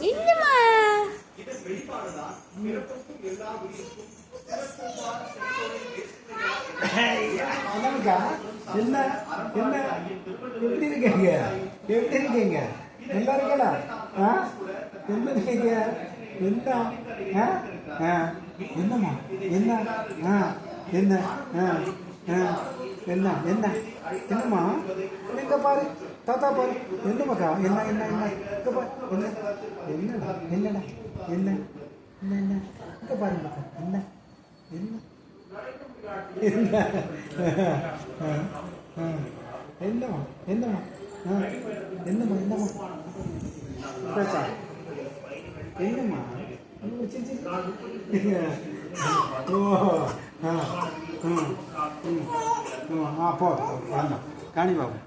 இல்லம்மா என்ன என்ன எப்படி இருக்கீங்க எப்படி இருக்கீங்க நல்லா இருக்கடா என்ன இருக்கீங்க என்ன என்னம்மா என்ன என்ன என்ன என்ன என்னம்மா எங்க பாரு தாத்தா பாரு என்னமாக்கா என்ன என்ன என்ன இங்க பாரு என்ன என்னடா என்னடா என்ன என்ன என்ன இங்க பாருங்கக்கா என்ன என்ன என்ன என்னம்மா என்னம்மா என்னம்மா என்னம்மா தாத்தா என்னம்மா ஓ போ வேண்டாம் காணி பாபு